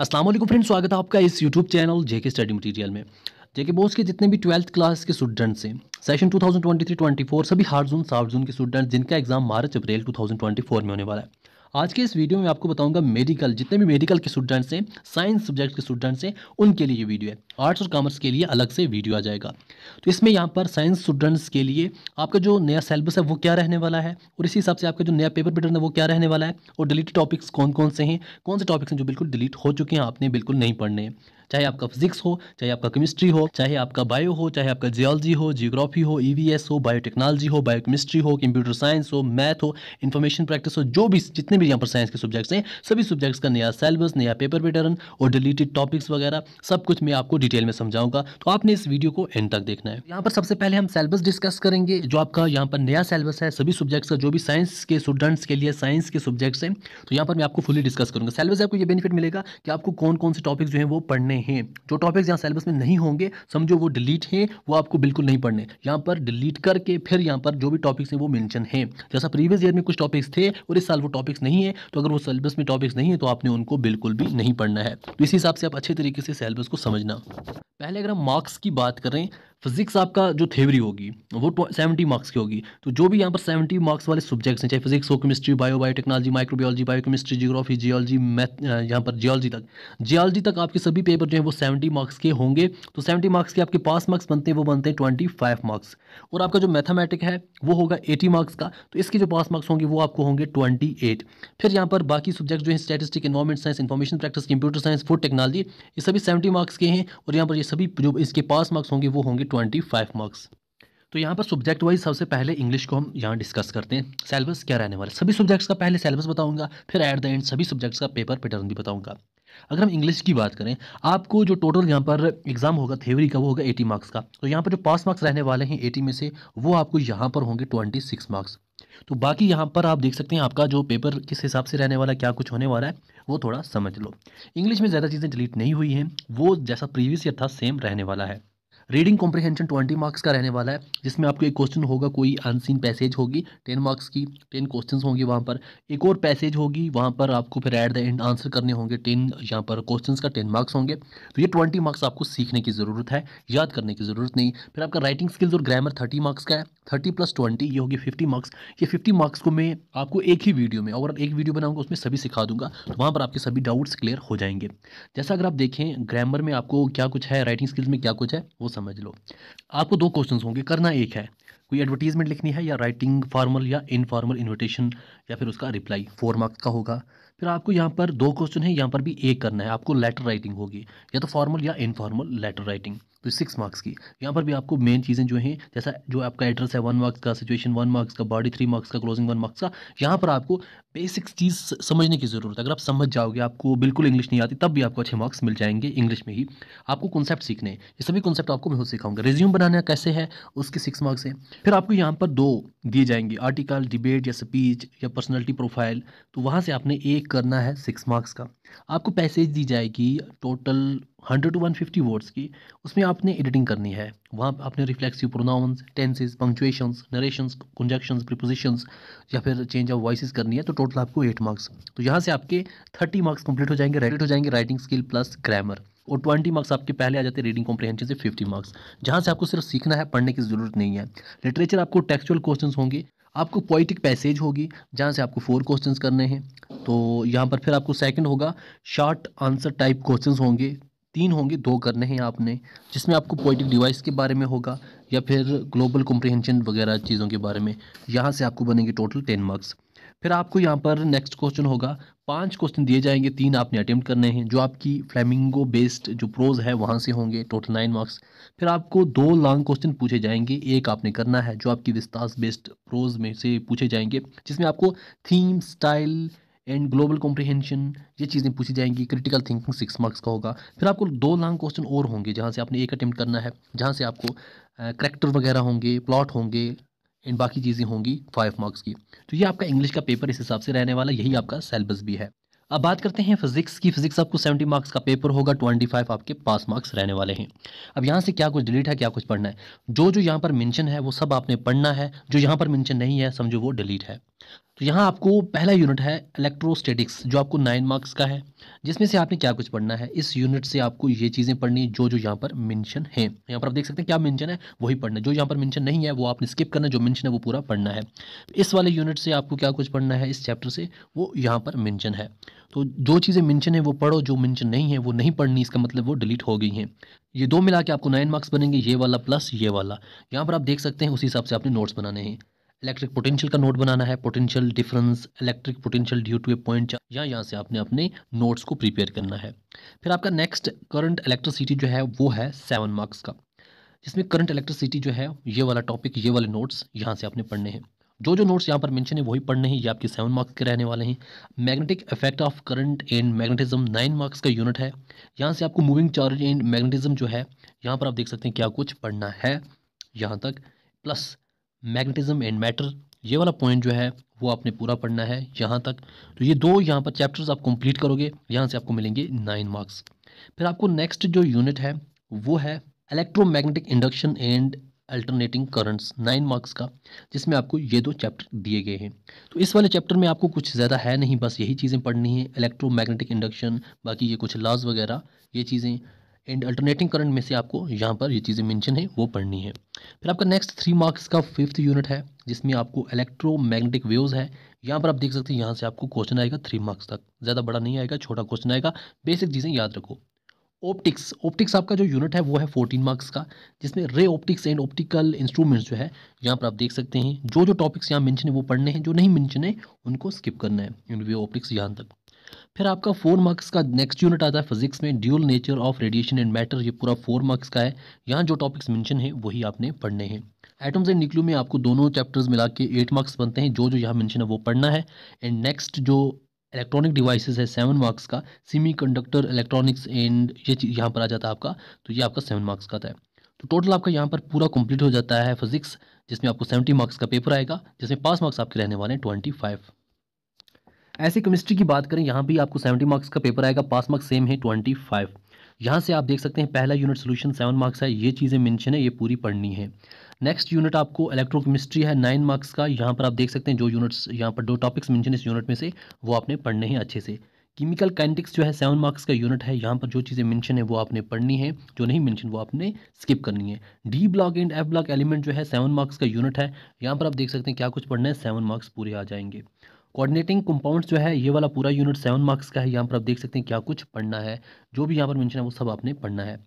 अस्सलाम वालेकुम फ्रेंड्स, स्वागत है आपका इस यूट्यूब चैनल जेके स्टडी मटेरियल में। जेके बोर्ड्स के जितने भी 12th क्लास के स्टूडेंट्स हैं, सेशन 2023-24 सभी हार्ड जोन सॉफ्ट जोन के स्टूडेंट्स जिनका एग्जाम मार्च अप्रैल 2024 में होने वाला है। आज के इस वीडियो में आपको बताऊंगा मेडिकल, जितने भी मेडिकल के स्टूडेंट्स हैं, साइंस सब्जेक्ट के स्टूडेंट्स हैं, उनके लिए ये वीडियो है। आर्ट्स और कॉमर्स के लिए अलग से वीडियो आ जाएगा। तो इसमें यहाँ पर साइंस स्टूडेंट्स के लिए आपका जो नया सिलेबस है वो क्या रहने वाला है, और इसी हिसाब से आपका जो नया पेपर पैटर्न है वो क्या रहने वाला है, और डिलीटेड टॉपिक्स कौन कौन से हैं, कौन से टॉपिक्स हैं जो बिल्कुल डिलीट हो चुके हैं, आपने बिल्कुल नहीं पढ़ने हैं। चाहे आपका फिजिक्स हो, चाहे आपका केमिस्ट्री हो, चाहे आपका बायो हो, चाहे आपका जियोलॉजी हो, जियोग्राफी हो, ईवीएस हो, बायोटेक्नोलॉजी हो, बायोकेमिस्ट्री हो, कंप्यूटर साइंस हो, मैथ हो, इन्फॉर्मेशन प्रैक्टिस हो, जो भी जितने भी यहाँ पर साइंस के सब्जेक्ट्स हैं, सभी सब्जेक्ट्स का नया सिलेबस, नया पेपर पैटर्न और डिलीटेड टॉपिक्स वगैरह सब कुछ मैं आपको डिटेल में समझाऊंगा। तो आपने इस वीडियो को एंड तक देखना है। यहाँ पर सबसे पहले हम सिलेबस डिस्कस करेंगे। जो आपका यहाँ पर नया सिलेबस है सभी सब्जेक्ट्स का, जो भी साइंस के स्टूडेंट्स के लिए साइंस के सब्जेक्ट्स हैं, तो यहाँ पर मैं आपको फुली डिस्कस करूंगा। सिलेबस से आपको ये बेनिफिट मिलेगा कि आपको कौन कौन से टॉपिक्स जो हैं वो पढ़ने हैं। जो टॉपिक्स यहाँ सिलेबस में नहीं होंगे, समझो वो डिलीट हैं, वो आपको बिल्कुल नहीं पढ़ने। यहाँ पर डिलीट करके फिर यहाँ पर जो भी टॉपिक्स हैं वो मेंशन हैं। जैसा प्रीवियस ईयर में कुछ टॉपिक्स थे और इस साल वो टॉपिक्स नहीं है, तो अगर वो सिलेबस में टॉपिक्स नहीं है तो आपने उनको बिल्कुल भी नहीं पढ़ना है। तो इस हिसाब से आप अच्छे तरीके से सिलेबस को समझना। पहले अगर हम मार्क्स की बात करें, फिजिक्स आपका जो थ्योरी होगी वो 70 मार्क्स की होगी। तो जो भी यहाँ पर 70 मार्क्स वाले सब्जेक्ट्स हैं, चाहे फिजिक्स हो, chemistry, biotechnology, microbiology, biochemistry, geography, geology, math, यहाँ पर जियोलॉजी तक आपके सभी पेपर जो हैं वो 70 मार्क्स के होंगे। तो 70 मार्क्स के आपके पास मार्क्स बनते हैं, वो बनते हैं 25 मार्क्स। और आपका जो मैथमेटिक है वो होगा 80 मार्क्स का, तो इसके जो पास मार्क्स होंगे वो आपको होंगे 28। फिर यहाँ पर बाकी सब्जेक्ट जो है statistic, environment science, information practice, computer science, food technology, ये सभी 70 मार्क्स के हैं। और यहाँ पर ये सभी जो इसके पास मार्क्स होंगे वो होंगे 25 मार्क्स। तो यहाँ पर सब्जेक्ट वाइज सबसे पहले इंग्लिश को हम यहाँ डिस्कस करते हैं। सिलेबस क्या रहने वाला है, सभी सब्जेक्ट्स का पहले सिलेबस बताऊंगा, फिर एट द एंड सभी सब्जेक्ट्स का पेपर पैटर्न भी बताऊंगा। अगर हम इंग्लिश की बात करें, आपको जो टोटल यहाँ पर एग्जाम होगा थ्योरी का वो होगा 80 मार्क्स का। तो यहाँ पर जो पास मार्क्स रहने वाले हैं 80 में से, वो आपको यहाँ पर होंगे 26 मार्क्स। तो बाकी यहाँ पर आप देख सकते हैं आपका जो पेपर किस हिसाब से रहने वाला है, क्या कुछ होने वाला है, वो थोड़ा समझ लो। इंग्लिश में ज़्यादा चीज़ें डिलीट नहीं हुई हैं, वो जैसा प्रीवियस ईयर था सेम रहने वाला है। रीडिंग कॉम्प्रिहेंशन 20 मार्क्स का रहने वाला है, जिसमें आपको एक क्वेश्चन होगा, कोई अनसीन पैसेज होगी 10 मार्क्स की, 10 क्वेश्चंस होंगे वहाँ पर। एक और पैसेज होगी, वहाँ पर आपको फिर एट द एंड आंसर करने होंगे 10, यहाँ पर क्वेश्चंस का 10 मार्क्स होंगे। तो ये 20 मार्क्स आपको सीखने की ज़रूरत है, याद करने की ज़रूरत नहीं। फिर आपका राइटिंग स्किल्स और ग्रामर 30 मार्क्स का है, 30 + 20 ये होगी 50 मार्क्स। ये 50 मार्क्स को मैं आपको एक ही वीडियो में, और एक वीडियो बनाऊंगा उसमें सभी सिखा दूंगा, तो वहाँ पर आपके सभी डाउट्स क्लियर हो जाएंगे। जैसा अगर आप देखें ग्रामर में आपको क्या कुछ है, राइटिंग स्किल्स में क्या कुछ है, वो समझ लो। आपको 2 क्वेश्चंस होंगे, करना एक है, कोई एडवर्टीजमेंट लिखनी है या राइटिंग फॉर्मल या इनफॉर्मल इन्विटेशन, या फिर उसका रिप्लाई 4 मार्क्स का होगा। फिर आपको यहाँ पर 2 क्वेश्चन है, यहाँ पर भी एक करना है, आपको लेटर राइटिंग होगी, या तो फॉर्मल या इनफॉर्मल लेटर राइटिंग, तो 6 मार्क्स की। यहाँ पर भी आपको मेन चीज़ें जो हैं, जैसा जो आपका एड्रेस है 1 मार्क्स का, सिचुएशन 1 मार्क्स का, बॉडी 3 मार्क्स का, क्लोजिंग 1 मार्क्स का। यहाँ पर आपको बेसिक चीज़ समझने की ज़रूरत है। अगर आप समझ जाओगे, आपको बिल्कुल इंग्लिश नहीं आती, तब भी आपको अच्छे मार्क्स मिल जाएंगे इंग्लिश में ही। आपको कॉन्सेप्ट सीखने हैं, ये सभी कॉन्सेप्ट आपको मैं खुद सिखाऊंगा। रिज्यूम बनाना कैसे है, उसके 6 मार्क्स हैं। फिर आपको यहाँ पर 2 दिए जाएंगे, आर्टिकल, डिबेट या स्पीच या पर्सनैलिटी प्रोफाइल, तो वहाँ से आपने एक करना है 6 मार्क्स का। आपको पैसेज दी जाएगी टोटल 100 to 150 वर्ड्स की, उसमें आपने एडिटिंग करनी है। वहाँ आपने reflexive pronouns, tenses, punctuations, narrations, conjunctions, prepositions या फिर चेंज ऑफ वॉइसेस करनी है, तो टोटल आपको 8 मार्क्स। तो यहाँ से आपके 30 मार्क्स कंप्लीट हो जाएंगे राइटिंग स्किल प्लस ग्रामर। और 20 मार्क्स आपके पहले आ जाते हैं रीडिंग कॉम्प्रिहेंशन से 50 मार्क्स, जहाँ से आपको सिर्फ सीखना है, पढ़ने की ज़रूरत नहीं है। लिटरेचर आपको टेक्सचुअल क्वेश्चंस होंगे, आपको पोइटिक पैसेज होगी, जहाँ से आपको 4 क्वेश्चंस करने हैं। तो यहाँ पर फिर आपको सेकंड होगा शॉर्ट आंसर टाइप क्वेश्चंस होंगे, 3 होंगे, 2 करने हैं आपने, जिसमें आपको पोइटिक डिवाइस के बारे में होगा या फिर ग्लोबल कॉम्प्रिहेंशन वगैरह चीज़ों के बारे में। यहाँ से आपको बनेंगे टोटल 10 मार्क्स। फिर आपको यहाँ पर नेक्स्ट क्वेश्चन होगा, 5 क्वेश्चन दिए जाएंगे, 3 आपने अटेम्प्ट करने हैं, जो आपकी फ्लेमिंगो बेस्ड जो प्रोज है वहाँ से होंगे, टोटल 9 मार्क्स। फिर आपको 2 लॉन्ग क्वेश्चन पूछे जाएंगे, एक आपने करना है जो आपकी विस्तास बेस्ड प्रोज में से पूछे जाएंगे, जिसमें आपको theme, style and global comprehension ये चीज़ें पूछी जाएंगी। क्रिटिकल थिंकिंग 6 मार्क्स का होगा। फिर आपको 2 लॉन्ग क्वेश्चन और होंगे, जहाँ से आपने एक अटेम्प्ट करना है, जहाँ से आपको करैक्टर वगैरह होंगे, प्लॉट होंगे एंड बाकी चीज़ें होंगी 5 मार्क्स की। तो ये आपका इंग्लिश का पेपर इस हिसाब से रहने वाला, यही आपका सिलेबस भी है। अब बात करते हैं फिजिक्स की। फिजिक्स आपको 70 मार्क्स का पेपर होगा, 25 आपके पास मार्क्स रहने वाले हैं। अब यहाँ से क्या कुछ डिलीट है, क्या कुछ पढ़ना है, जो जो यहाँ पर मेंशन है वो सब आपने पढ़ना है, जो यहाँ पर मेंशन नहीं है समझो वो डिलीट है। तो यहाँ आपको पहला यूनिट है इलेक्ट्रोस्टैटिक्स, जो आपको 9 मार्क्स का है, जिसमें से आपने क्या कुछ पढ़ना है। इस यूनिट से आपको ये चीज़ें पढ़नी है जो जो यहाँ पर मेंशन है। यहाँ पर आप देख सकते हैं क्या मेंशन है वही पढ़ना है, जो यहाँ पर मेंशन नहीं है वो आपने स्किप करना है, जो मेंशन है वो पूरा पढ़ना है। इस वाले यूनिट से आपको क्या कुछ पढ़ना है इस चैप्टर से, वो यहाँ पर मेंशन है। तो जो चीज़ें मेंशन है वो पढ़ो, जो मेंशन नहीं है वो नहीं पढ़नी, इसका मतलब वो डिलीट हो गई हैं। ये दो मिला के आपको 9 मार्क्स बनेंगे, ये वाला प्लस ये वाला। यहाँ पर आप देख सकते हैं उसी हिसाब से आपने नोट्स बनाने हैं। इलेक्ट्रिक पोटेंशियल का नोट बनाना है, potential difference, electric potential due to a point, या यहाँ से आपने अपने नोट्स को प्रिपेयर करना है। फिर आपका नेक्स्ट करंट इलेक्ट्रिसिटी जो है वो है 7 मार्क्स का, जिसमें करंट इलेक्ट्रिसिटी जो है ये वाला टॉपिक, ये वाले नोट्स यहाँ से आपने पढ़ने हैं। जो जो नोट्स यहाँ पर मेंशन है वही पढ़ने हैं, ये आपके 7 मार्क्स के रहने वाले हैं। Magnetic effect of current and magnetism 9 marks का यूनिट है। यहाँ से आपको मूविंग चार्ज एंड मैग्नेटिज्म जो है, यहाँ पर आप देख सकते हैं क्या कुछ पढ़ना है यहाँ तक, प्लस मैग्नेटिज्म एंड मैटर, ये वाला पॉइंट जो है वो आपने पूरा पढ़ना है यहाँ तक। तो ये दो यहाँ पर चैप्टर्स आप कंप्लीट करोगे, यहाँ से आपको मिलेंगे 9 मार्क्स। फिर आपको नेक्स्ट जो यूनिट है वो है electromagnetic induction and alternating currents 9 marks का, जिसमें आपको ये दो चैप्टर दिए गए हैं। तो इस वाले चैप्टर में आपको कुछ ज़्यादा है नहीं, बस यही चीज़ें पढ़नी है, इलेक्ट्रोमैग्नेटिक इंडक्शन, बाकी ये कुछ लॉज वगैरह ये चीज़ें, एंड अल्टरनेटिंग करंट में से आपको यहाँ पर ये चीज़ें मेंशन है वो पढ़नी है। फिर आपका नेक्स्ट 3 मार्क्स का 5th यूनिट है, जिसमें आपको इलेक्ट्रोमैग्नेटिक वेव्स है। यहाँ पर आप देख सकते हैं यहाँ से आपको क्वेश्चन आएगा 3 मार्क्स तक, ज़्यादा बड़ा नहीं आएगा, छोटा क्वेश्चन आएगा, बेसिक चीज़ें याद रखो। ऑप्टिक्स, ऑप्टिक्स आपका जो यूनिट है वो है 14 मार्क्स का, जिसमें ray optics and optical instruments जो है, यहाँ पर आप देख सकते हैं जो जो टॉपिक्स यहाँ मेंशन है वो पढ़ने हैं, जो नहीं मेंशन है उनको स्किप करना है, इन वे ऑप्टिक्स यहाँ तक। फिर आपका 4 मार्क्स का नेक्स्ट यूनिट आता है फिजिक्स में, dual nature of radiation and matter, ये पूरा 4 मार्क्स का है। यहाँ जो टॉपिक्स मेंशन है वही आपने पढ़ने हैं। एटम्स एंड न्यूक्लियो में आपको दोनों चैप्टर्स मिला के 8 मार्क्स बनते हैं, जो जो यहाँ मेंशन है वो पढ़ना है। एंड नेक्स्ट जो इलेक्ट्रॉनिक डिवाइसेस है 7 मार्क्स का, सेमी कंडक्टर इलेक्ट्रॉनिक्स एंड ये चीज़ यहाँ पर आ जाता है आपका, तो ये आपका 7 मार्क्स का था। तो टोटल आपका यहाँ पर पूरा कंप्लीट हो जाता है फिजिक्स, जिसमें आपको 70 मार्क्स का पेपर आएगा, जिसमें पास मार्क्स आपके रहने वाले हैं 25। ऐसे केमिस्ट्री की बात करें, यहाँ भी आपको 70 मार्क्स का पेपर आएगा, पास मार्क्स सेम है 25। यहाँ से आप देख सकते हैं पहला यूनिट सोल्यूशन 7 मार्क्स है, ये चीज़ें मेंशन है, ये पूरी पढ़नी है। नेक्स्ट यूनिट आपको इलेक्ट्रोकेमिस्ट्री है 9 मार्क्स का, यहाँ पर आप देख सकते हैं जो यूनिट्स यहाँ पर दो टॉपिक्स मेंशन इस यूनिट में से वो आपने पढ़ने हैं अच्छे से। केमिकल काइनेटिक्स जो है 7 मार्क्स का यूनिट है, यहाँ पर जो चीज़ें मेंशन है वो आपने पढ़नी है, जो नहीं मेंशन वो आपने स्किप करनी है। D block and F block element जो है 7 मार्क्स का यूनिट है, यहाँ पर आप देख सकते हैं क्या कुछ पढ़ना है, 7 मार्क्स पूरे आ जाएंगे। कोऑर्डिनेटिंग कंपाउंड्स जो है ये वाला पूरा यूनिट 7 मार्क्स का है, यहाँ पर आप देख सकते हैं क्या कुछ पढ़ना है, जो भी यहाँ पर मेंशन है वो सब आपने पढ़ना है।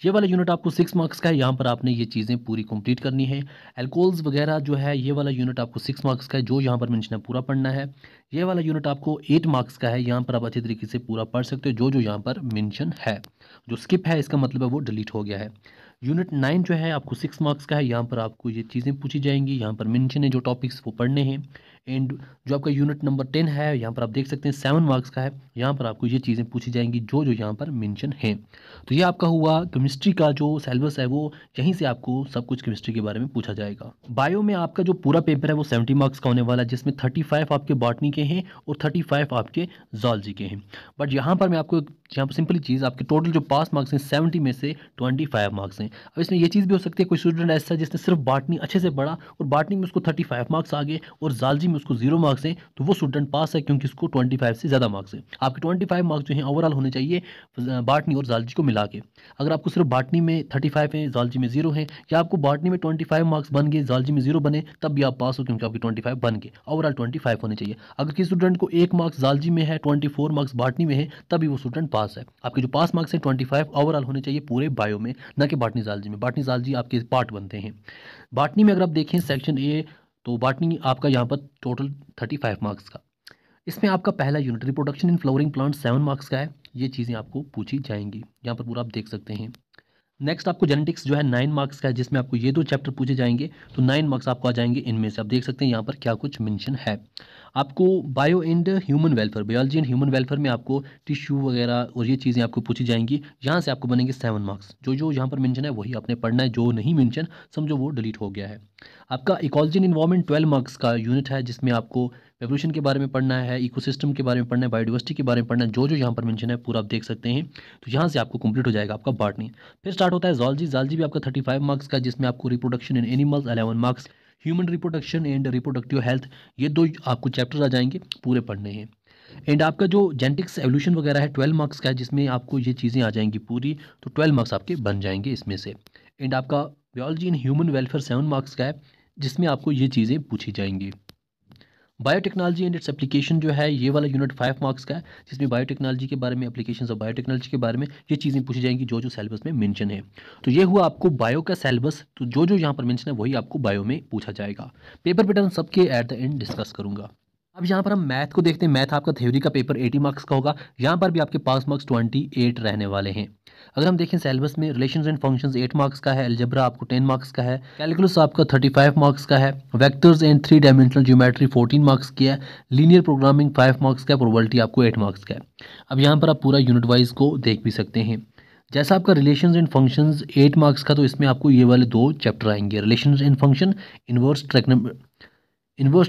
ये वाला यूनिट आपको 6 मार्क्स का है, यहाँ पर आपने ये चीज़ें पूरी कंप्लीट करनी है। एल्कोहल्स वगैरह जो है ये वाला यूनिट आपको 6 मार्क्स का है, जो यहाँ पर मेंशन है पूरा पढ़ना है। ये वाला यूनिट आपको 8 मार्क्स का है, यहाँ पर आप अच्छी तरीके से पूरा पढ़ सकते हो, जो जो यहाँ पर मेंशन है। जो स्किप है इसका मतलब है वो डिलीट हो गया है। यूनिट 9 जो है आपको 6 मार्क्स का है, यहाँ पर आपको ये चीज़ें पूछी जाएंगी, यहाँ पर मेंशन है जो टॉपिक्स वो पढ़ने हैं। एंड जो आपका यूनिट नंबर 10 है, यहाँ पर आप देख सकते हैं 7 मार्क्स का है, यहाँ पर आपको ये चीज़ें पूछी जाएंगी जो जो यहाँ पर मेंशन है। तो ये आपका हुआ केमिस्ट्री का जो सिलेबस है, वो यहीं से आपको सब कुछ केमिस्ट्री के बारे में पूछा जाएगा। बायो में आपका जो पूरा पेपर है वो 70 मार्क्स का होने वाला है, जिसमें 35 आपके बॉटनी के हैं और 35 आपके जूलॉजी के हैं। बट यहाँ पर मैं आपको यहाँ पर सिंपली चीज़, आपके टोटल जो पास मार्क्स हैं 70 में से 25 मार्क्स हैं। अब इसमें ये चीज़ भी हो सकती है कोई स्टूडेंट ऐसा जिसने सिर्फ बॉटनी अच्छे से पढ़ा और बॉटनी में उसको 35 मार्क्स आ गए और जूलॉजी में उसको 0 मार्क्स हैं, तो वो स्टूडेंट पास है क्योंकि उसको 25 से ज़्यादा मार्क्स हैं। आपके 25 मार्क्स जो हैं ओवरऑल होने चाहिए बॉटनी और जूलॉजी को मिला के। अगर आपको सिर्फ बॉटनी में 35 है, जूलॉजी में 0 है, या आपको बॉटनी में 25 मार्क्स बन गए, जूलॉजी में 0 बने, तब भी आप पास हो क्योंकि आपके 25 बन गए। ओवरऑल 25 होने चाहिए। अगर किसी स्टूडेंट को 1 मार्क्स जूलॉजी में है, 24 मार्क्स बॉटनी में है, तभी वो स्टूडेंट पास है। आपके जो पास मार्क्स हैं 25 ओवरऑल होने चाहिए पूरे बायो में, ना कि बॉटनी जूलॉजी में। बॉटनी जूलॉजी आपके पार्ट बनते हैं। बॉटनी में अगर आप देखें सेक्शन ए, तो बॉटनी आपका यहाँ पर टोटल 35 मार्क्स का। इसमें आपका पहला unit reproduction in flowering plant 7 marks का है, ये चीज़ें आपको पूछी जाएंगी, यहाँ पर पूरा आप देख सकते हैं। नेक्स्ट आपको जेनेटिक्स जो है 9 मार्क्स का है, जिसमें आपको ये दो चैप्टर पूछे जाएंगे, तो 9 मार्क्स आपको आ जाएंगे इनमें से। आप देख सकते हैं यहाँ पर क्या कुछ मेंशन है। आपको bio and human welfare, biology and human welfare में आपको टिश्यू वगैरह और ये चीज़ें आपको पूछी जाएंगी, यहाँ से आपको बनेंगे 7 मार्क्स। जो जो यहाँ पर मेंशन है वही आपने पढ़ना है, जो नहीं मेंशन समझो वो डिलीट हो गया है। आपका इकोलॉजी एंड इन्वायरमेंट 12 मार्क्स का यूनिट है, जिसमें आपको एवोल्यूशन के बारे में पढ़ना है, इकोसिस्टम के बारे में पढ़ना है, बायोडाइवर्सिटी के बारे में पढ़ना है, जो जो यहाँ पर मेंशन है पूरा आप देख सकते हैं। तो यहाँ से आपको कंप्लीट हो जाएगा आपका बॉटनी। फिर स्टार्ट होता है जूलॉजी। जूलॉजी भी आपका 35 मार्क्स का, जिसमें आपको reproduction in animals 11 marks, human reproduction and reproductive health, ये 2 आपको चैप्टर आ जाएंगे, पूरे पढ़ने हैं। एंड आपका जो जेनेटिक्स एवोल्यूशन वगैरह है 12 मार्क्स का है, जिसमें आपको ये चीज़ें आ जाएंगी पूरी, तो 12 मार्क्स आपके बन जाएंगे इसमें से। एंड आपका biology in human welfare 7 marks का है, जिसमें आपको ये चीज़ें पूछी जाएंगी। बायोटेक्नोलॉजी एंड इट्स एप्लीकेशन जो है, ये वाला यूनिट 5 मार्क्स का है, जिसमें बायोटेक्नोलॉजी के बारे में, एप्लीकेशंस ऑफ बायोटेक्नोलॉजी के बारे में ये चीज़ें पूछी जाएंगी जो जो सिलेबस में मेंशन है। तो ये हुआ आपको बायो का सिलेबस, तो जो जो यहाँ पर मेंशन है वही आपको बायो में पूछा जाएगा। पेपर पैटर्न सबके एट द एंड डिस्कस करूंगा। अब यहाँ पर हम मैथ को देखते हैं। मैथ आपका थ्योरी का पेपर 80 मार्क्स का होगा। यहाँ पर भी आपके पास मार्क्स 28 रहने वाले हैं। अगर हम देखें सिलेबस में, रिलेशंस एंड फंक्शंस 8 मार्क्स का है, अलजेब्रा आपको 10 मार्क्स का है, कैलकुलस आपका 35 मार्क्स का है, vectors and 3 dimensional geometry 14 marks की है, लीनियर प्रोग्रामिंग 5 मार्क्स का है, प्रोबेबिलिटी आपको 8 मार्क्स का है। अब यहाँ पर आप पूरा यूनिट वाइज को देख भी सकते हैं। जैसा आपका रिलेशंस एंड फंक्शंस 8 मार्क्स का, तो इसमें आपको ये वाले 2 चैप्टर आएंगे, relations and function, inverse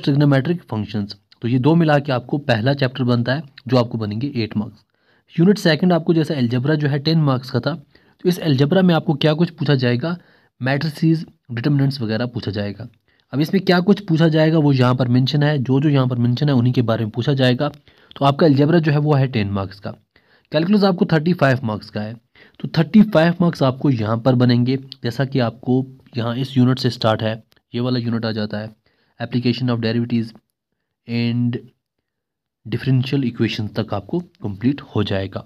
trigonometric functions. तो ये 2 मिला के आपको पहला चैप्टर बनता है, जो आपको बनेंगे 8 मार्क्स। यूनिट सेकंड आपको जैसा अलजेब्रा जो है 10 मार्क्स का था, तो इस अलजेब्रा में आपको क्या कुछ पूछा जाएगा, मैट्रिसेस, डिटर्मिनेंट्स वगैरह पूछा जाएगा। अब इसमें क्या कुछ पूछा जाएगा वो यहाँ पर मेंशन है, जो जो यहाँ पर मेंशन है उन्हीं के बारे में पूछा जाएगा। तो आपका अलजेब्रा जो है वो है 10 मार्क्स का। कैलकुलस आपको 35 मार्क्स का है, तो 35 मार्क्स आपको यहाँ पर बनेंगे। जैसा कि आपको यहाँ इस यूनिट से स्टार्ट है, ये वाला यूनिट आ जाता है, application of derivatives and differential equation तक आपको कंप्लीट हो जाएगा।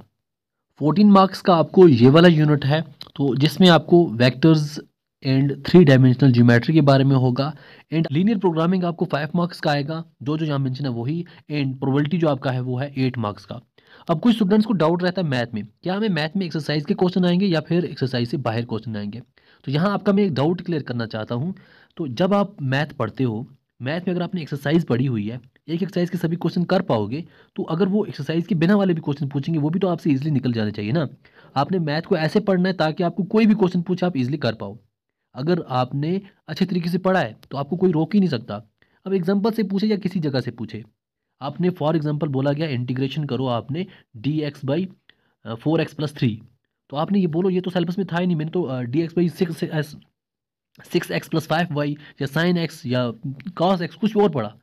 14 मार्क्स का आपको ये वाला यूनिट है, तो जिसमें आपको वेक्टर्स एंड 3 डायमेंशनल ज्योमेट्री के बारे में होगा। एंड लीनियर प्रोग्रामिंग आपको 5 मार्क्स का आएगा, जो जो यहाँ मेंशन है वही। एंड प्रोबेबिलिटी जो आपका है वो है 8 मार्क्स का। अब कुछ स्टूडेंट्स को डाउट रहता है मैथ में, क्या हमें मैथ में एक्सरसाइज के क्वेश्चन आएंगे या फिर एक्सरसाइज से बाहर क्वेश्चन आएंगे। तो यहाँ आपका मैं एक डाउट क्लियर करना चाहता हूँ। तो जब आप मैथ पढ़ते हो, मैथ में अगर आपने एक्सरसाइज पढ़ी हुई है, एक एक्सरसाइज के सभी क्वेश्चन कर पाओगे, तो अगर वो एक्सरसाइज के बिना वाले भी क्वेश्चन पूछेंगे, वो भी तो आपसे इजीली निकल जाने चाहिए ना। आपने मैथ को ऐसे पढ़ना है ताकि आपको कोई भी क्वेश्चन पूछे आप इजीली कर पाओ। अगर आपने अच्छे तरीके से पढ़ा है तो आपको कोई रोक ही नहीं सकता। अब एग्जाम्पल से पूछे या किसी जगह से पूछे, आपने फॉर एग्जाम्पल बोला गया इंटीग्रेशन करो आपने dx/4x+3, तो आपने ये बोलो, ये तो सिलेबस में था ही नहीं, मैंने तो dx/6x+5y या sin x या cos x कुछ और पढ़ा।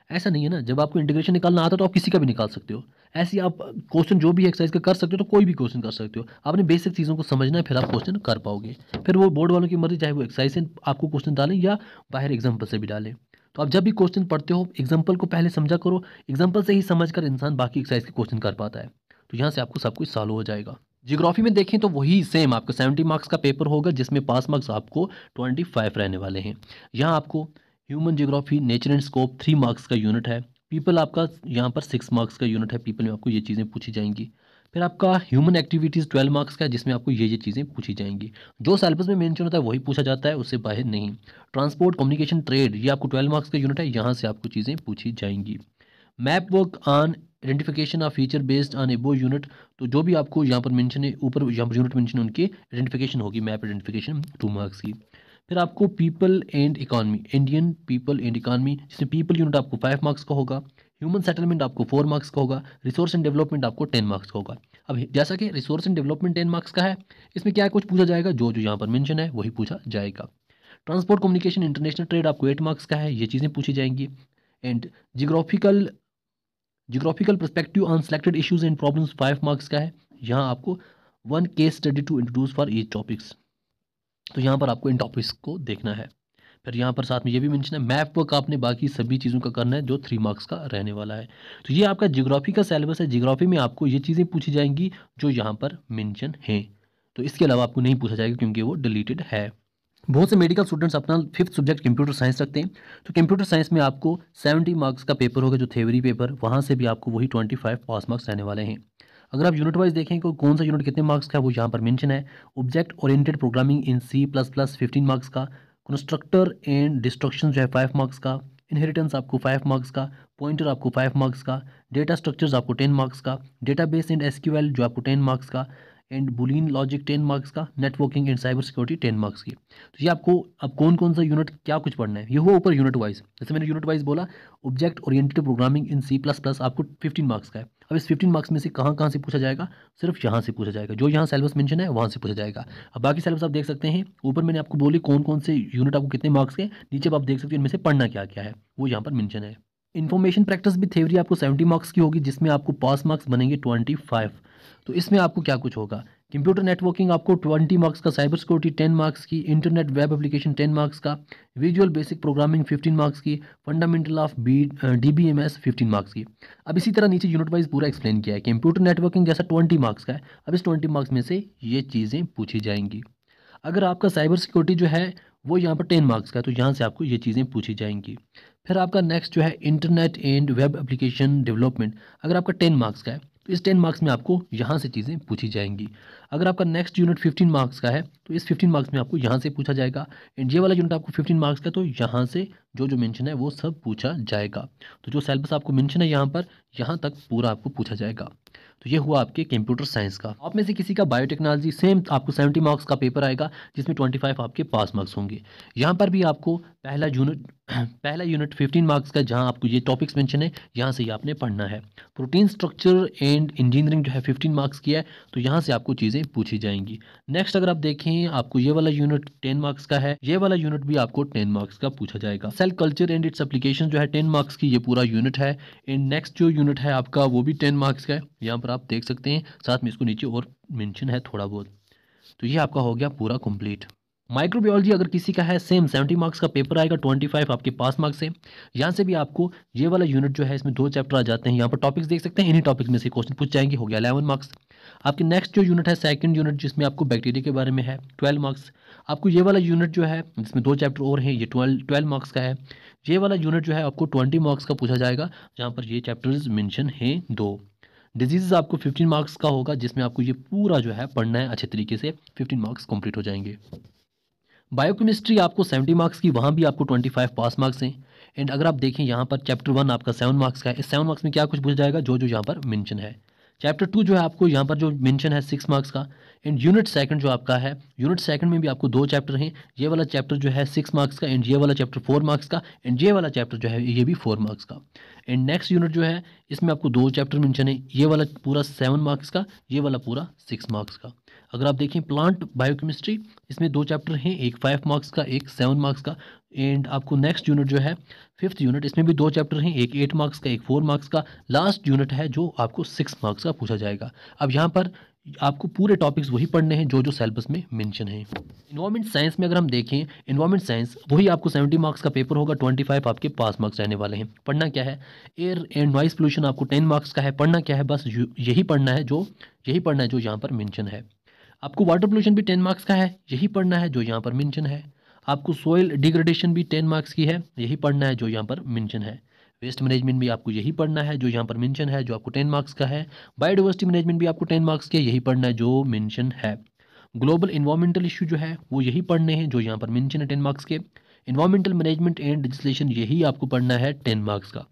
ऐसा नहीं है ना, जब आपको इंटीग्रेशन निकालना आता है तो आप किसी का भी निकाल सकते हो। ऐसे ही आप क्वेश्चन जो भी एक्सरसाइज का कर सकते हो, तो कोई भी क्वेश्चन कर सकते हो। आपने बेसिक चीज़ों को समझना है, फिर आप क्वेश्चन कर पाओगे। फिर वो बोर्ड वालों की मर्जी, चाहे वो एक्सरसाइज से आपको क्वेश्चन डालें या बाहर एग्जाम्पल से भी डालें। तो आप जब भी क्वेश्चन पढ़ते हो, एग्जाम्पल को पहले समझा करो। एग्जाम्पल से ही समझकर इंसान बाकी एक्सरसाइज के क्वेश्चन कर पाता है। तो यहाँ से आपको सब कुछ सॉल्व हो जाएगा। जियोग्राफी में देखें तो वही सेम आपका 70 मार्क्स का पेपर होगा, जिसमें पास मार्क्स आपको 25 रहने वाले हैं। यहाँ आपको human geography, nature and scope 3 marks का यूनिट है। पीपल आपका यहाँ पर 6 मार्क्स का यूनिट है। पीपल में आपको ये चीज़ें पूछी जाएंगी। फिर आपका ह्यूमन एक्टिविटीज़ 12 मार्क्स का है, जिसमें आपको ये चीज़ें पूछी जाएंगी। जो सिलेबस में मेंशन होता है वही पूछा जाता है, उससे बाहर नहीं। ट्रांसपोर्ट, कम्युनिकेशन, ट्रेड, ये आपको 12 मार्क्स का यूनिट है, यहाँ से आपको चीज़ें पूछी जाएंगी। Map work on identification of feature based on एबो यूनिट, तो जो भी आपको यहाँ पर मेंशन है, ऊपर यहाँ पर यूनिट मेंशन, उनकी आइडेंटिफिकेशन होगी, मैप आइडेंटिफिकेशन 2 मार्क्स की। फिर आपको people and economy, Indian people and economy, जिसमें पीपल यूनिट आपको 5 मार्क्स का होगा। ह्यूमन सेटलमेंट आपको 4 मार्क्स का होगा। रिसोर्स एंड डेवलपमेंट आपको 10 मार्क्स का होगा। अब जैसा कि रिसोर्स एंड डेवलपमेंट 10 मार्क्स का है, इसमें क्या कुछ पूछा जाएगा, जो जो यहाँ पर मेंशन है वही पूछा जाएगा। ट्रांसपोर्ट, कम्युनिकेशन, इंटरनेशनल ट्रेड आपको 8 मार्क्स का है, ये चीज़ें पूछी जाएंगी। And geographical perspective on selected issues and problems 5 marks का है। यहाँ आपको 1 case study to introduce for each topics, तो यहाँ पर आपको इन टॉपिक्स को देखना है। फिर यहाँ पर साथ में ये भी मेंशन है, मैप वर्क आपने बाकी सभी चीज़ों का करना है, जो 3 मार्क्स का रहने वाला है। तो ये आपका जियोग्राफी का सिलेबस है। जियोग्राफी में आपको ये चीज़ें पूछी जाएंगी जो यहाँ पर मेंशन हैं। तो इसके अलावा आपको नहीं पूछा जाएगा, क्योंकि वो डिलीटेड है। बहुत से मेडिकल स्टूडेंट्स अपना 5th सब्जेक्ट कंप्यूटर साइंस रखते हैं, तो कंप्यूटर साइंस में आपको 70 मार्क्स का पेपर होगा, जो थ्योरी पेपर, वहाँ से भी आपको वही 25 पास मार्क्स रहने वाले हैं। अगर आप यूनिट वाइज देखें कि कौन सा यूनिट कितने मार्क्स का है, वो यहाँ पर मेंशन है। Object oriented programming in C++ 15 marks का, कंस्ट्रक्टर एंड डिस्ट्रक्शन जो है 5 मार्क्स का, इनहेरिटेंस आपको 5 मार्क्स का, पॉइंटर आपको 5 मार्क्स का, डेटा स्ट्रक्चर्स आपको 10 मार्क्स का, डेटाबेस एंड SQL जो आपको 10 मार्क्स का, एंड बुलियन लॉजिक 10 मार्क्स का, networking and cyber security 10 marks की। तो ये आपको अब कौन कौन सा यूनिट क्या कुछ पढ़ना है, ये हुआ ऊपर यूनिट वाइज। जैसे मैंने यूनिट वाइज बोला, object oriented programming in C++ आपको 15 मार्क्स का है। अब इस 15 मार्क्स में से कहाँ कहाँ से पूछा जाएगा, सिर्फ यहाँ से पूछा जाएगा, जो यहाँ सिलेबस मेंशन है वहाँ से पूछा जाएगा। अब बाकी सिलेबस आप देख सकते हैं, ऊपर मैंने आपको बोली कौन कौन से यूनिट आपको कितने मार्क्स के, नीचे आप देख सकते हैं इनमें से पढ़ना क्या क्या है, वो यहाँ पर मेंशन है। इन्फॉर्मेशन प्रैक्टिस भी थ्योरी आपको 70 मार्क्स की होगी, जिसमें आपको पास मार्क्स बनेंगे 25। तो इसमें आपको क्या कुछ होगा, कंप्यूटर नेटवर्किंग आपको 20 मार्क्स का, साइबर सिक्योरिटी 10 मार्क्स की, इंटरनेट वेब एप्लीकेशन 10 मार्क्स का, विजुअल बेसिक प्रोग्रामिंग 15 मार्क्स की, फंडामेंटल ऑफ DBMS 15 मार्क्स की। अब इसी तरह नीचे यूनिट वाइज पूरा एक्सप्लेन किया है। कंप्यूटर नेटवर्किंग जैसा 20 मार्क्स का है, अब इस 20 मार्क्स में से ये चीज़ें पूछी जाएंगी। अगर आपका साइबर सिक्योरिटी जो है वो यहाँ पर 10 मार्क्स का है, तो यहाँ से आपको ये चीज़ें पूछी जाएंगी। फिर आपका नेक्स्ट जो है internet and web application development, अगर आपका 10 मार्क्स का है तो इस 10 मार्क्स में आपको यहाँ से चीज़ें पूछी जाएंगी। अगर आपका नेक्स्ट यूनिट 15 मार्क्स का है तो इस 15 मार्क्स में आपको यहाँ से पूछा जाएगा। एंड ये वाला यूनिट आपको 15 मार्क्स का, तो यहाँ से जो जो मेंशन है वो सब पूछा जाएगा। तो जो सिलेबस आपको मेंशन है यहाँ पर, यहाँ तक पूरा आपको पूछा जाएगा। तो ये हुआ आपके कंप्यूटर साइंस का। आप में से किसी का बायोटेक्नोलॉजी सेम आपको 70 मार्क्स का पेपर आएगा, जिसमें 25 आपके पास मार्क्स होंगे। यहाँ पर भी आपको पहला यूनिट 15 मार्क्स का, जहाँ आपको ये टॉपिक्स मेंशन है यहाँ से ही आपने पढ़ना है। प्रोटीन स्ट्रक्चर एंड इंजीनियरिंग जो है 15 मार्क्स की है, तो यहाँ से आपको चीज़ें पूछी जाएंगी। नेक्स्ट अगर आप देखें, आपको ये वाला यूनिट 10 मार्क्स का है, ये वाला यूनिट भी आपको 10 मार्क्स का पूछा जाएगा। Cell culture and its application जो है 10 मार्क्स की, ये पूरा यूनिट है। एंड नेक्स्ट जो यूनिट है आपका वो भी 10 मार्क्स का है, यहाँ पर आप देख सकते हैं, साथ में इसको नीचे और मेंशन है थोड़ा बहुत। तो ये आपका हो गया पूरा कंप्लीट। माइक्रोबायोलॉजी अगर किसी का है, सेम 70 मार्क्स का पेपर आएगा, 25 आपके पास मार्क्स है। यहाँ से भी आपको ये वाला यूनिट जो है, इसमें 2 चैप्टर आ जाते हैं। यहाँ पर टॉपिक्स देख सकते हैं, इन्हीं टॉपिक में से क्वेश्चन पूछ जाएंगे, हो गया 11 मार्क्स। आपके नेक्स्ट जो यूनिट है सेकंड यूनिट, जिसमें आपको बैक्टीरिया के बारे में है, 12 मार्क्स। आपको ये वाला यूनिट जो है जिसमें 2 चैप्टर और हैं, ये 12 मार्क्स का है। ये वाला यूनिट जो है आपको 20 मार्क्स का पूछा जाएगा, जहाँ पर ये चैप्टर्स मेंशन हैं 2। डिजीज़ आपको 15 मार्क्स का होगा, जिसमें आपको ये पूरा जो है पढ़ना है अच्छे तरीके से, 15 मार्क्स कंप्लीट हो जाएंगे। बायोकेमिस्ट्री आपको 70 मार्क्स की, वहाँ भी आपको 25 पास मार्क्स हैं। एंड अगर आप देखें यहाँ पर चैप्टर 1 आपका 7 मार्क्स का है, इस 7 मार्क्स में क्या कुछ पूछा जाएगा, जो जो यहाँ पर मेंशन है। चैप्टर 2 जो है आपको यहाँ पर जो मेंशन है 6 मार्क्स का। एंड यूनिट सेकंड जो आपका है, यूनिट सेकंड में भी आपको 2 चैप्टर हैं। ये वाला चैप्टर जो है 6 मार्क्स का, एंड ये वाला चैप्टर 4 मार्क्स का, एंड ये वाला चैप्टर जो है ये भी 4 मार्क्स का। एंड नेक्स्ट यूनिट जो है इसमें आपको 2 चैप्टर मेंशन है, ये वाला पूरा 7 मार्क्स का, ये वाला पूरा 6 मार्क्स का। अगर आप देखें प्लांट बायोकेमिस्ट्री, इसमें 2 चैप्टर हैं, एक 5 मार्क्स का, एक 7 मार्क्स का। एंड आपको नेक्स्ट यूनिट जो है 5th यूनिट, इसमें भी 2 चैप्टर हैं, एक 8 मार्क्स का, एक 4 मार्क्स का। लास्ट यूनिट है जो आपको 6 मार्क्स का पूछा जाएगा। अब यहाँ पर आपको पूरे टॉपिक्स वही पढ़ने हैं जो जो सिलेबस में मेंशन है। इन्वायरमेंट साइंस में अगर हम देखें, इन्वायरमेंट साइंस वही आपको 70 मार्क्स का पेपर होगा, 25 आपके पास मार्क्स रहने वाले हैं। पढ़ना क्या है, एयर एंड नॉइस पोल्यूशन आपको 10 मार्क्स का है। पढ़ना क्या है, बस यही पढ़ना है जो यहाँ पर मेंशन है। आपको वाटर पोल्यूशन भी 10 मार्क्स का है, यही पढ़ना है जो यहाँ पर मेंशन है। आपको सोइल डिग्रेडेशन भी 10 मार्क्स की है, यही पढ़ना है जो यहाँ पर मेंशन है। वेस्ट मैनेजमेंट भी आपको यही पढ़ना है जो यहाँ पर मेंशन है, जो आपको 10 मार्क्स का है। बायोडाइवर्सिटी मैनेजमेंट भी आपको 10 मार्क्स के, यही पढ़ना है जो मेंशन है। ग्लोबल इन्वायरमेंटल इशू जो है वो यही पढ़ने हैं जो यहाँ पर मेंशन है 10 मार्क्स के। इन्वायरमेंटल मैनेजमेंट एंड लेजिस्लेशन यही आपको पढ़ना है 10 मार्क्स का।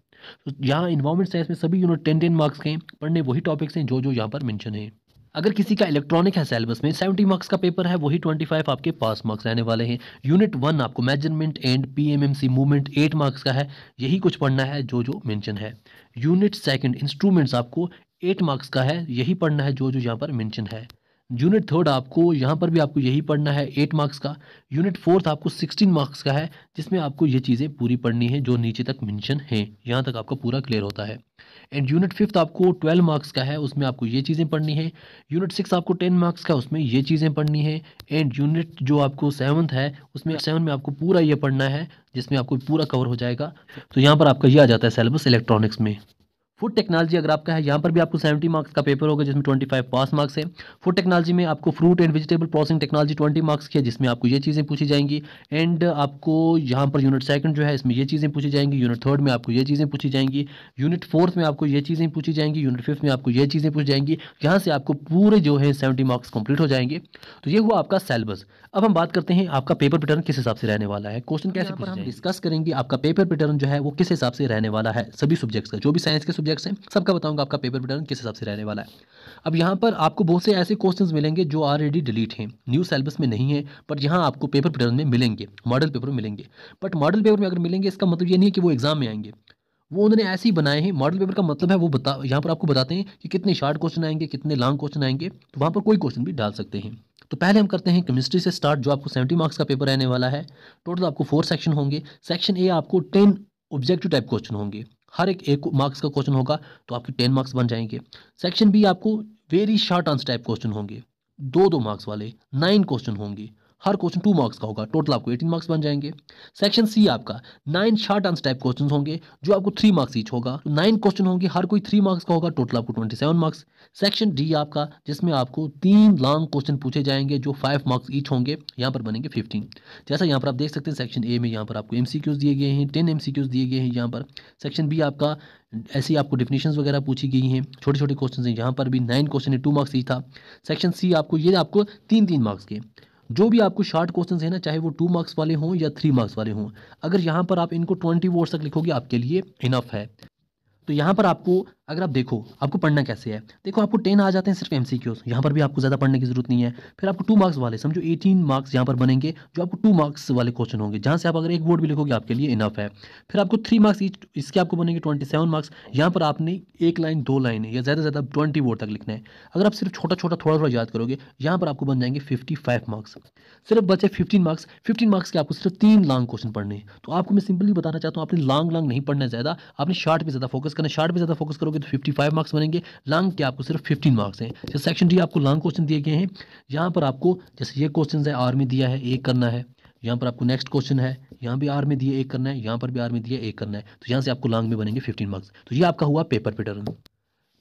तो यहाँ इन्वायरमेंट साइंस में सभी यूनिट 10 मार्क्स के हैं, पढ़ने वही टॉपिक्स हैं जो जो यहाँ पर मेंशन है। अगर किसी का इलेक्ट्रॉनिक है सिलेबस में, 70 मार्क्स का पेपर है, वही 25 आपके पास मार्क्स रहने वाले हैं। यूनिट 1 आपको measurement and PMMC movement 8 marks का है, यही कुछ पढ़ना है जो जो मेंशन है। यूनिट सेकंड इंस्ट्रूमेंट्स आपको 8 मार्क्स का है, यही पढ़ना है जो जो यहाँ पर मेंशन है। यूनिट थर्ड आपको यहाँ पर भी आपको यही पढ़ना है 8 मार्क्स का। यूनिट फोर्थ आपको 16 मार्क्स का है, जिसमें आपको ये चीज़ें पूरी पढ़नी है जो नीचे तक मेंशन है, यहाँ तक आपका पूरा क्लियर होता है। एंड यूनिट फिफ्थ आपको 12 मार्क्स का है, उसमें आपको ये चीज़ें पढ़नी है। यूनिट 6 आपको 10 मार्क्स का, उसमें ये चीज़ें पढ़नी है। एंड यूनिट जो आपको 7th है, उसमें 7 में आपको पूरा ये पढ़ना है, जिसमें आपको पूरा कवर हो जाएगा। तो यहाँ पर आपका ये आ जाता है सिलेबस इलेक्ट्रॉनिक्स में। फूड टेक्नोलॉजी अगर आपका है, यहाँ पर भी आपको 70 मार्क्स का पेपर होगा, जिसमें 25 पास मार्क्स है। फूड टेक्नोलॉजी में आपको fruit and vegetable processing technology 20 marks की है, जिसमें आपको ये चीज़ें पूछी जाएंगी। एंड आपको यहाँ पर यूनिट सेकंड जो है, इसमें ये चीज़ें पूछी जाएंगी। यूनिट थर्ड में आपको ये चीज़ें पूछी जाएंगी। यूनिट फोर्थ में आपको ये चीज़ें पूछी जाएंगी। यूनिट फिफ्थ में आपको ये चीज़ें पूछी जाएंगी। यहाँ से आपको पूरे जो है 70 मार्क्स कंप्लीट हो जाएंगे। तो ये हुआ आपका सिलेबस। अब हम बात करते हैं आपका पेपर पैटर्न किस हिसाब से रहने वाला है, क्वेश्चन कैसे पूछे जाएंगे। डिस्कस करेंगे आपका पेपर पैटर्न जो है वो किस हिसाब से रहने वाला है, सभी सब्जेक्ट्स का, जो भी साइंस के सब्जेक्ट्स हैं सबका बताऊंगा आपका पेपर पैटर्न किस हिसाब से रहने वाला है। अब यहाँ पर आपको बहुत से ऐसे क्वेश्चंस मिलेंगे जो ऑलरेडी डिलीट हैं, न्यू सिलेबस में नहीं है, पर यहाँ आपको पेपर पैटर्न में मिलेंगे, मॉडल पेपर में मिलेंगे। बट मॉडल पेपर में अगर मिलेंगे, इसका मतलब ये नहीं है कि वो एग्जाम में आएंगे। वो उन्होंने ऐसे ही बनाए हैं। मॉडल पेपर का मतलब है वो यहाँ पर आपको बताते हैं कि कितने शॉर्ट क्वेश्चन आएंगे, कितने लॉन्ग क्वेश्चन आएंगे, तो वहाँ पर कोई क्वेश्चन भी डाल सकते हैं। तो पहले हम करते हैं केमिस्ट्री से स्टार्ट, जो आपको 70 मार्क्स का पेपर रहने वाला है। टोटल आपको 4 सेक्शन होंगे। सेक्शन ए आपको 10 ऑब्जेक्टिव टाइप क्वेश्चन होंगे, हर एक मार्क्स का क्वेश्चन होगा, तो आपके 10 मार्क्स बन जाएंगे। सेक्शन बी आपको very short answer type question होंगे, 2-2 मार्क्स वाले 9 क्वेश्चन होंगे, हर क्वेश्चन 2 मार्क्स का होगा, टोटल आपको 18 मार्क्स बन जाएंगे। सेक्शन सी आपका 9 शॉर्ट आंसर टाइप क्वेश्चन होंगे, जो आपको 3 मार्क्स ईच होगा, तो 9 क्वेश्चन होंगे, हर कोई 3 मार्क्स का होगा, टोटल आपको 27 मार्क्स। सेक्शन डी आपका, जिसमें आपको 3 लॉन्ग क्वेश्चन पूछे जाएंगे, जो 5 मार्क्स ईच होंगे, यहाँ पर बनेंगे 15। जैसा यहाँ पर आप देख सकते हैं सेक्शन ए में यहाँ पर आपको MCQs दिए गए हैं, 10 MCQs दिए गए हैं यहाँ पर। सेक्शन बी आपका ऐसी आपको डिफिनेशंस वगैरह पूछी गई हैं, छोटे छोटे क्वेश्चन हैं, यहाँ पर भी 9 क्वेश्चन है, 2 मार्क्स ही था। सेक्शन सी आपको ये आपको 3-3 मार्क्स के, जो भी आपको शॉर्ट क्वेश्चंस है ना, चाहे वो 2 मार्क्स वाले हों या 3 मार्क्स वाले हों, अगर यहाँ पर आप इनको 20 वर्ड्स तक लिखोगे आपके लिए इनफ है। तो यहाँ पर आपको अगर आप देखो आपको पढ़ना कैसे है, देखो आपको 10 आ जाते हैं सिर्फ MCQs, यहाँ पर भी आपको ज़्यादा पढ़ने की जरूरत नहीं है। फिर आपको 2 मार्क्स वाले समझो 18 मार्क्स यहाँ पर बनेंगे, जो आपको 2 मार्क्स वाले क्वेश्चन होंगे, जहाँ से आप अगर एक वर्ड भी लिखोगे आपके लिए इनफ है। फिर आपको 3 मार्क्स ईच, इसके आपको बनेंगे 27 मार्क्स। यहाँ पर आपने 1 लाइन 2 लाइन या ज़्यादा से ज़्यादा 20 वर्ड तक लिखना है। अगर आप सिर्फ छोटा छोटा थोड़ा थोड़ा याद करोगे, यहाँ पर आपको बन जाएंगे 55 मार्क्स। सिर्फ बचे 15 मार्क्स। 15 मार्क्स के आपको सिर्फ 3 लॉन्ग क्वेश्चन पढ़ने हैं। तो आपको मैं सिंपली बताना चाहता हूँ, आपने लॉन्ग नहीं पढ़ना है ज़्यादा, आपने शॉर्ट पे ज़्यादा फोकस करना है। शॉर्ट पे ज़्यादा फोकस करोगे तो 55 मार्क्स बनेंगे, लॉन्ग के आपको सिर्फ 15 मार्क्स हैं। जैसे सेक्शन डी आपको लॉन्ग क्वेश्चन दिए गए हैं, यहाँ पर आपको जैसे ये क्वेश्चन है आर में दिया है, एक करना है। यहाँ पर आपको नेक्स्ट क्वेश्चन है, यहाँ भी आर में दिए एक करना है, यहाँ पर भी आर में दिया एक करना है, तो यहाँ से आपको लॉन्ग में बनेंगे 15 मार्क्स। तो ये आपका हुआ पेपर पैटर्न।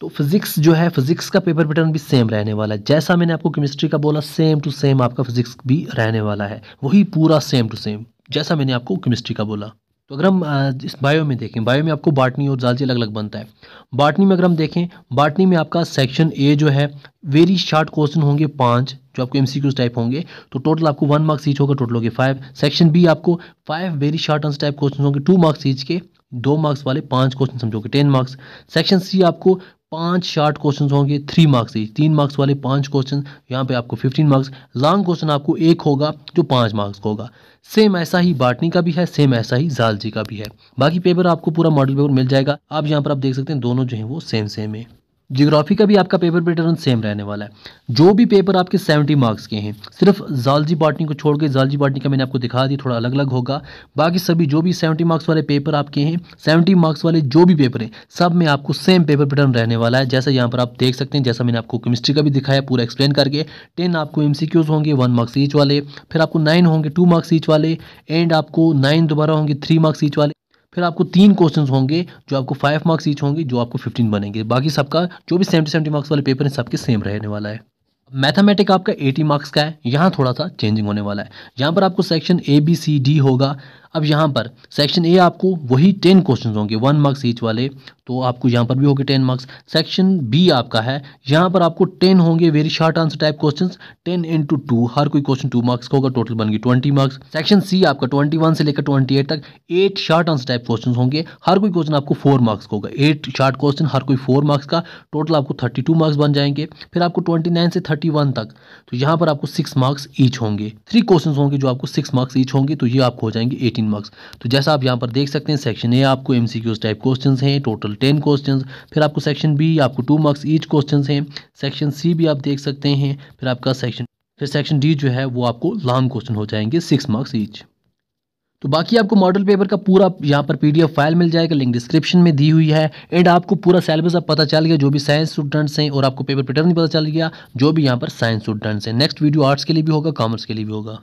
तो फिजिक्स जो है, फिजिक्स का पेपर पैटर्न भी सेम रहने वाला है, जैसा मैंने आपको केमिस्ट्री का बोला सेम टू सेम आपका फिजिक्स भी रहने वाला है, वही पूरा सेम टू सेम जैसा मैंने आपको केमिस्ट्री का बोला। तो अगर हम इस बायो में देखें, बायो में आपको बॉटनी और ज़ूलॉजी अलग अलग बनता है। बॉटनी में अगर हम देखें, बॉटनी में आपका सेक्शन ए जो है वेरी शॉर्ट क्वेश्चन होंगे 5, जो आपको MCQs टाइप होंगे, तो टोटल आपको 1 मार्क्स ईच होगा, टोटल होंगे 5। सेक्शन बी आपको 5 very short answer type question होंगे, 2 मार्क्स ईच के, 2 मार्क्स वाले 5 क्वेश्चन समझोगे 10 मार्क्स। सेक्शन सी आपको 5 शॉर्ट क्वेश्चन होंगे 3 मार्क्स ईच, 3 मार्क्स वाले 5 क्वेश्चन, यहाँ पे आपको 15 मार्क्स। लॉन्ग क्वेश्चन आपको एक होगा जो 5 मार्क्स का होगा। सेम ऐसा ही बॉटनी का भी है, सेम ऐसा ही ज़ूलॉजी का भी है। बाकी पेपर आपको पूरा मॉडल पेपर मिल जाएगा। आप यहाँ पर आप देख सकते हैं दोनों जो हैं वो सेम सेम है। ज्योग्राफी का भी आपका पेपर पैटर्न सेम रहने वाला है। जो भी पेपर आपके 70 मार्क्स के हैं, सिर्फ ज़ूलॉजी बॉटनी को छोड़ के, ज़ूलॉजी बॉटनी का मैंने आपको दिखा दिया, थोड़ा अलग अलग होगा। बाकी सभी जो भी 70 मार्क्स वाले पेपर आपके हैं, 70 मार्क्स वाले जो भी पेपर हैं, सब में आपको सेम पेपर पैटर्न रहने वाला है। जैसा यहाँ पर आप देख सकते हैं, जैसा मैंने आपको केमिस्ट्री का भी दिखाया पूरा एक्सप्लेन करके। 10 आपको MCQs होंगे 1 मार्क्स ईच वाले, फिर आपको 9 होंगे 2 मार्क्स ईच वाले, एंड आपको 9 दोबारा होंगे 3 मार्क्स ईच वाले। फिर आपको 3 क्वेश्चंस होंगे जो आपको 5 मार्क्स ईच होंगे, जो आपको 15 बनेंगे। बाकी सबका जो भी 70 मार्क्स वाले पेपर हैं सबके सेम रहने वाला है। मैथमेटिक आपका 80 मार्क्स का है, यहाँ थोड़ा सा चेंजिंग होने वाला है। यहाँ पर आपको सेक्शन ABCD होगा। अब यहाँ पर सेक्शन ए आपको वही 10 क्वेश्चन होंगे 1 मार्क्स ईच वाले, तो आपको यहाँ पर भी होंगे 10 मार्क्स। सेक्शन बी आपका है, यहाँ पर आपको 10 होंगे very short answer type questions, 10 × 2, हर कोई क्वेश्चन 2 मार्क्स का होगा, टोटल बन गई 20 मार्क्स। सेक्शन सी आपका 21 से लेकर 28 तक 8 शॉर्ट आंसर टाइप क्वेश्चन होंगे, हर कोई क्वेश्चन आपको 4 मार्क्स का होगा, 8 शॉर्ट क्वेश्चन हर कोई 4 मार्क्स का, टोटल आपको 32 मार्क्स बन जाएंगे। फिर आपको 29 से 31 तक, तो यहाँ पर आपको 6 मार्क्स ईच होंगे, 3 क्वेश्चन होंगे जो आपको 6 मार्क्स ईच होंगे, तो ये आपको हो जाएंगे 18 मार्क्स। तो जैसा आप यहाँ पर देख सकते हैं, सेक्शन ए आपको MCQs टाइप क्वेश्चंस हैं, टोटल 10 क्वेश्चंस। फिर आपको सेक्शन बी आपको 2 मार्क्स ईच क्वेश्चंस हैं। सेक्शन सी भी आप देख सकते हैं। फिर आपका सेक्शन डी जो है वो आपको लॉन्ग क्वेश्चन हो जाएंगे 6 मार्क्स ईच। तो बाकी आपको मॉडल पेपर का पूरा यहाँ पर PDF फाइल मिल जाएगा, लिंक डिस्क्रिप्शन में दी हुई है। एंड आपको पूरा सिलेबस अब पता चल गया जो भी साइंस स्टूडेंट्स हैं, और आपको पेपर पैटर्न भी पता चल गया जो भी यहाँ पर साइंस स्टूडेंट्स हैं। नेक्स्ट वीडियो आर्ट्स के लिए भी होगा, कॉमर्स के लिए भी होगा।